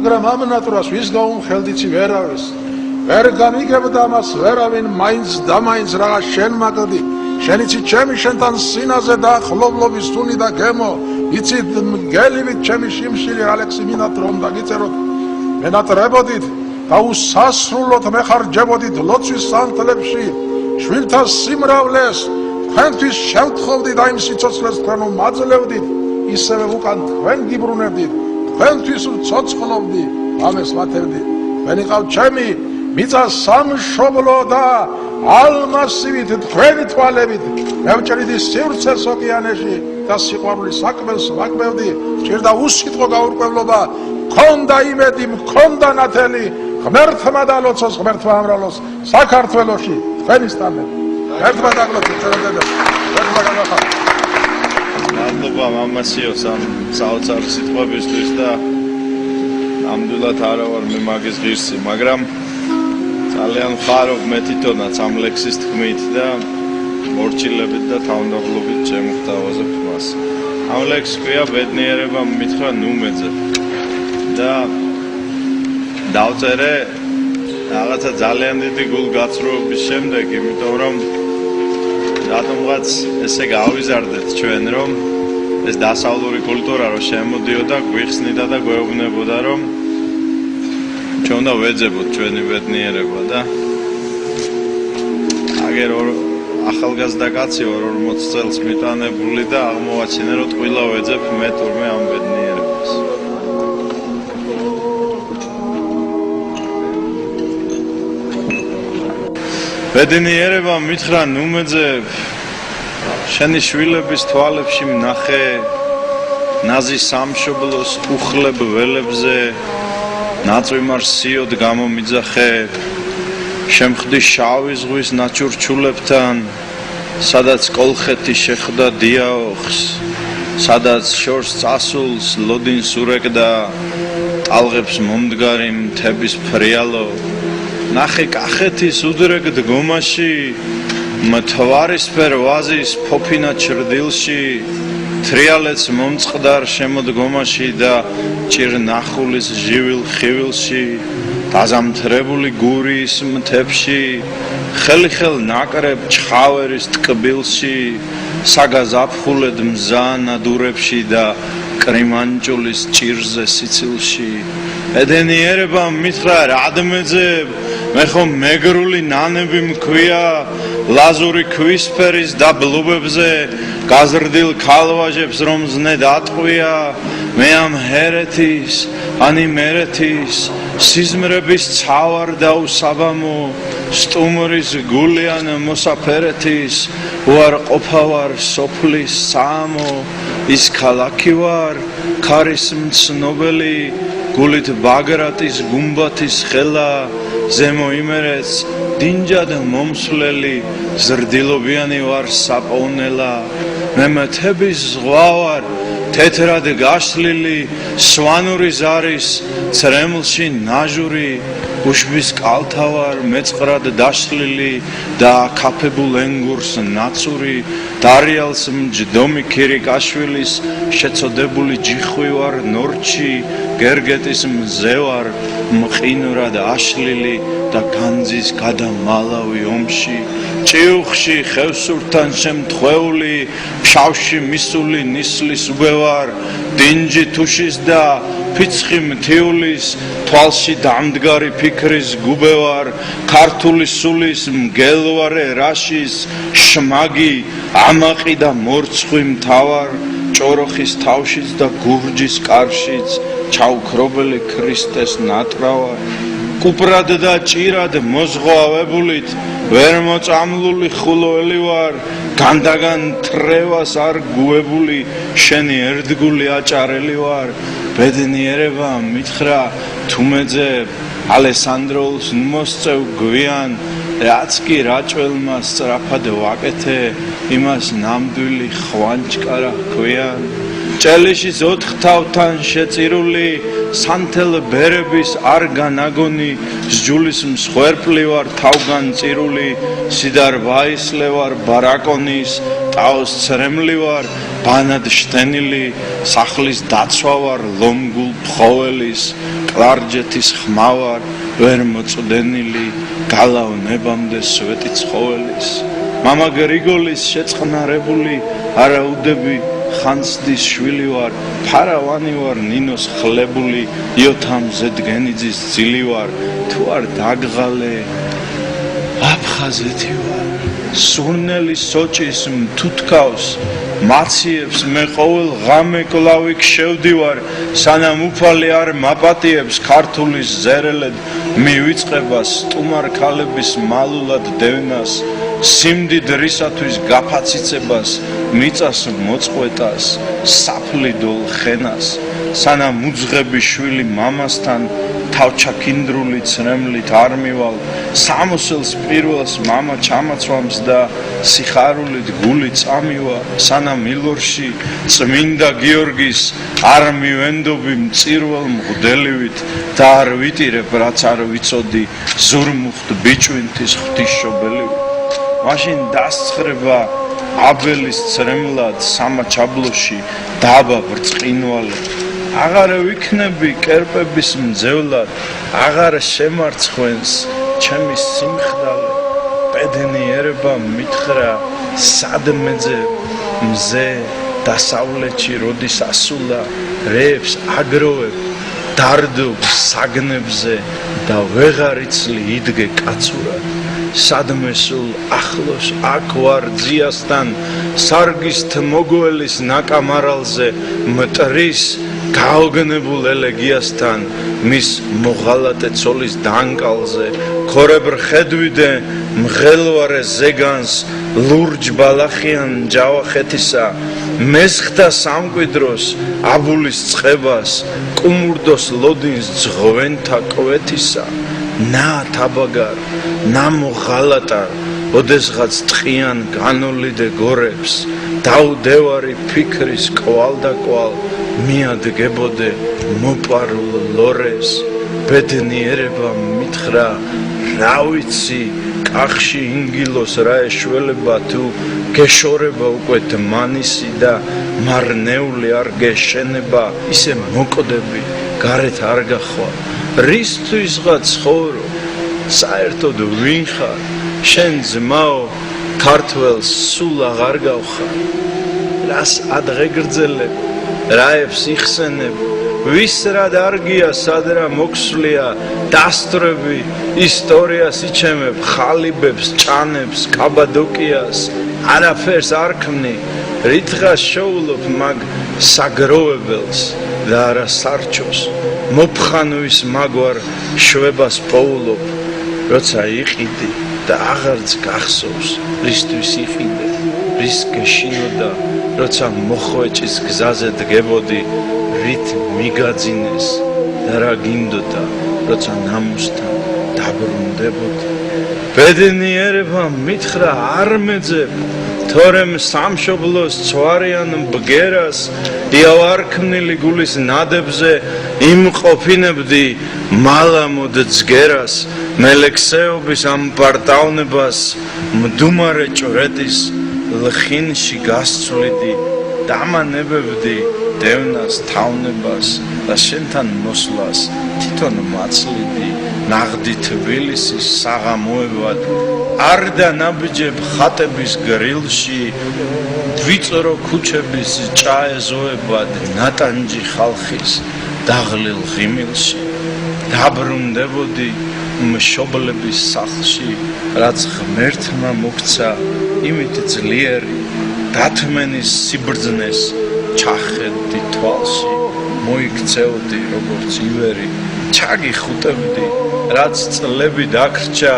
მაგრამ ამ ნატურას ვის გაუმხელდიცი ვერავის ვერ გამიგებდა მას ვერავინ მაინც და მაინც რაღაც შენ მაგდი შენიცი ჩემი შენთან სინაზე და ახლობლობის სუნი და გემო იცი გელივით ჩემი შიმშილი ალექსი მინატრომ და გიწეროთ მენატრებოდით და უსასრულოდ მეხარჯებოდით ლოცვის სანთლებში შვილთა სიმრავლეს თქვენთვის შევთხოვდით და იმ სიცოცხლეს თქვენ უმაძლევდით ისევე უკან თქვენ გიბრუნებდით თქვენთვის ვცოცხლობდი ამეს ვათებდით თქვენი ყავთ ჩემი მიწა სამშობლო და ალმასივით თქვენი თვალებით მევჭრიდი სივრცეს ოკეანეში და სიყვარულის საკვებს ვაკმევდი ჭირდა უსიტყვო გაურკვევლობა მქონდა იმედი მქონდა ნათელი ღმერთმა დალოცოს ღმერთმა ამრავლოს საქართველოში თქვენისთანე ღმერთმა დაგლოცოს ჩვენებდა ღმერთმა განახარჯოს მადლობა მამასიოს ამ საოცარ სიტყვებისთვის და ნამდვილად არა ვარ მე მაგის ღირსი მაგრამ ძალიან ხარობ მე თვითონაც ამ ლექსის თქმით და მორჩილებით და თავმდაბლობით შემოხტავაზებ მას. ამ ლექსს ქვია ბედნიერება მითხრა ნუმეძე და დავწერე რაღაცა ძალიან დიდი გულგაცრუების შემდეგ, იმიტომ რომ რატომღაც ესე გავიზარდეთ ჩვენ რომ ეს დასავლური კულტურა რომ შემოდიოდა გვიხსნიდა და გვეუბნებოდა რომ ჩვენ უნდა ვეძებოთ ჩვენი ბედნიერება და აგერ ახალგაზრდა კაცი 40 წელს მიტანებული და აღმოვაჩინე რომ ტყუილა ვეძებ მე თურმე ამ ბედნიერებას. ბედნიერება მითხრა ნუმეძე შენი შვილების თვალებში ვნახე ნაზი სამშობლოს უხლებ ველებზე ნაწვიმარ სიოდ გამომიძახე შემხდი შავი ზღვის ნაჩურჩულებთან სადაც კოლხეთი შეხვდა დიაოხს სადაც შორს წასულს ლოდინს ურეკდა ტალღებს მომდგარი მთების ფრიალო ნახე კახეთის უდრეგ დგომაში მთვარისფერ ვაზის ფოფინა ჩრდილში თრიალეთს მომწყდარ შემოდგომაში და ჭირნახულის ჟივილ ხივილში დაზამთრებული გურის მთებში ხელიხელ ნაკრებ ჩხავერის ტკბილში საგაზაფხულედ მზა ნადურებში და კრიმანჭულის ჭირზე სიცილში ბედნიერება მითხრა რადმეძებ მე ხომ მეგრული ნანები მქვია ლაზური ქვისფერის და ბლუბებზე გაზრდილ ქალვაჟებს რომ ზნე დატყვია მე ამ ჰერეთის ანი მერეთის სიზმრების ცავარ და უსაბამო სტუმრის გულიან მოსაფერეთის უარ ყოფავარ სოფლის სამო ის ქალაქი ვარ ქარის მცნობელი გულით ბაგრატის გუმბათის ხელა ზემო იმერეთს დინჯად მომსვლელი ზრდილობიანი ვარ საპოვნელა მე მთების ზღვა ვარ თეთრად გაშლილი სვანური ზარის ცრემლში ნაჟური უშბის კალთა ვარ მეწყრად დაშლილი და აკაფებულ ენგურს ნაცური დარიალს მჯდომი ქირიკაშვილის შეწოდებული ჯიხვი ვარ ნორჩი გერგეტის მზე ვარ მყინვრად აშლილი და განძის გადამალავი ომში ჭიუხში ხევსურთან შემთხვეული ფშავში მისული ნისლის უბევარ დინჯი თუშის და ფიცხი მთიულის თვალში დამდგარი ფიქრის გუბევარ ქართული სულის მგელვარე რაშის შმაგი ამაყი და მორცხვი მთავარ ჭოროხის თავშიც და გურჯის კარშიც ჩაუქრობელი ქრისტეს ნატრავარ კუპრად და ჭირად მოზღვავებულით ვერ მოწამლული ხულოელი ვარ განდაგან თრევას არ გუებული შენი ერთგული აჭარელი ვარ ბედნიერება მითხრა თუმეძე ალესანდროულს მოსწევ გვიან რაც კი რაჭველმა სწრაფად ვაკეთე იმას ნამდვილი ხვანჭკარა ქვიან ჭელიშის 4 თავთან შეწირული სანთელ ბერების არ განაგონი სჯულის მსხვერპლი ვარ თავგან წირული სიდარ ვაისლე ვარ ბარაკონის ტაოს ცრემლი ვარ ბანად შთენილი სახლის დაცვა ვარ ლომგულ ფხოველის კლარჯეთის ხმა ვარ ვერ მოწდენილი გალავნებამდე სვეტი ცხოველის მამა გრიგოლის შეწყნარებული არაუდები ხანცდის შვილი ვარ ფარავანი ვარ ნინოს ხლებული იოთამ ზედგენიძის ძილი ვარ თუ არ დაგღალე აფხაზეთი ვარ სურნელი სოჭის მთუთქავს მაციებს მე ყოველ ღამე კლავი ქშევდივარ სანამ უფალი არ მაპატიებს ქართულის ზერელედ მივიწყება სტუმარ ქალების მალულად დევნას სიმდიდ რისათვის გაფაციცებას მიწას მოწყვეტას საფლიდოლ ხენას სანამ უძღები შვილი მამასთან თავჩაქინდრული ცრემლით არ მივალ სამოსელს პირველს მამა ჩამაცვამს და სიხარულით გული წამივა სანამ ილორში წმინდა გიორგის არ მივენდობი მწირვალ მღვდელივით და არ ვიტირებ რაც არ ვიცოდი ზურმუხტ ბიჭვინთის ღვთისმშობელივით მაშინ დასცხრება აბელის ცრემლად სამაჩაბლოში დაბა ბრწყინვალე აღარ ვიქნები კერპების მძევლად აღარ შემარცხვენს ჩემი სიმხდალე ბედნიერება მითხრა სადმეძე მზე დასავლეთში როდის ასულა რეებს აგროვებ დარდობ საგნებზე და ვეღარ იცლი იდგე კაცურად სადმე სულ ახლოს აქ ვარ ძიასთან სარგის მოგველის ნაკამარალზე მტრის გაოგნებულ ელეგიასთან მის მოღალატე ცოლის დანკალზე ქორებრ ხედვიდე მღელვარე ზეგანს ლურჯ ბალახიან ჯავახეთისა მესხდა სამკვიდროს აბულის წყებას კუმურდოს ლოდინს ძღვენთა კვეთისა ნა თაბაგარ ნა მოღალატარ ოდესღაც ტყიან განოლიდე გორებს დაუდევარი ფიქრის კვალ და კვალ მიადგებოდე მოპარულ ლორეს ბედნიერება მითხრა რა ვიცი კახში ინგილოს რა ეშველება თუ გეშორება უკვე დმანისი და მარნეული არ გეშენება ისე მოკვდები გარეთ არ გახვალ რისთვისღაც ხოვრო საერთოდ ვინ ხარ შენ ძმაო ქართველს სულ აღარ გავხარ რას ადღეგრძელებ რაებს იხსენებ ვის რა დარგია სად რა მოქსვლია დასტრები ისტორიას იჩემებ ხალიბებს ჭანებს კაბადოკიას არაფერს არ ქმნი რითღას შოულობ მაგ საგროვებელს და არა სარჩოს მოფხანვის მაგვარ შვებას პოულობ როცა იყიდი და აღარც გახსოვს რისთვის იყიდე რის გეშინოდა როცა მოხვეჭის გზაზე დგებოდი რით მიგაძინეს და რა გინდოდა როცა ნამუსთან დაბრუნდებოდი ბედნიერება მითხრა არ მეძებ თორემ სამშობლოს ცვარიან ბგერას იავარქმნილი გულის ნადებზე იმყოფინებდი მალამოდ ძგერას მელექსეობის ამ პარტავნებას მდუმარე ჭვრეტის ლხინში გასცვლიდი დამანებებდი დევნას თავნებას და შენთან მოსვლას თვითონ მაცლიდი ნაღდი თბილისის საღამოებად არ დანაბჯებ ხატების გრილში ვიწრო ქუჩების ჭაეზოებად ნატანჯი ხალხის დაღლილ ღიმილში დაბრუნდებოდი მშობლების სახლში რაც ღმერთმა მოგცა იმით ძლიერი დათმენის სიბრძნეს ჩახედდი თვალში მოიქცეოდი როგორც ივერი ჩაგიხუტებდი რაც წლები დაგრჩა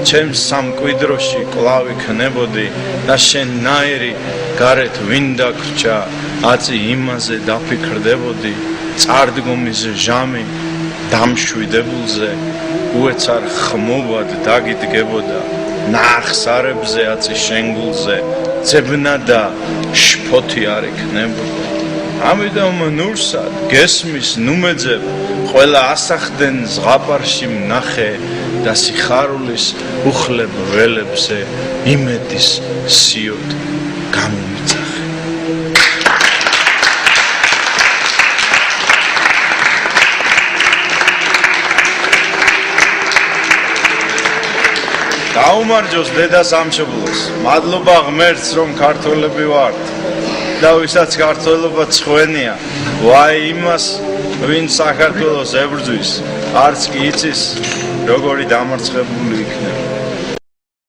ჩემს სამკვიდროში კლავი ქნებოდი და შენნაირი გარეთ ვინ დაგრჩა აწი იმაზე დაფიქრდებოდი წარდგომის ჟამი დამშვიდებულზე უეცარ ხმობად დაგიდგებოდა ნახსარებზე აწი შენგულზე ძებნა და შფოთი არ იქნებოდა ამიტომ ნურსა გესმის ნუმეძებ ყველა ასახდენ ზღაპარში მნახე და სიხარულის უხლებ ველებზე იმედის სიოდ გამომიწახე. გაუმარჯოს დედა სამშობლოს, მადლობა ღმერთს რომ ქართველები ვართ და ვისაც ქართველობა ცხვენია, ვაი იმას ვინც საქართველოს ებრძვის, არც კი იცის როგორი დამარცხებული იქნება.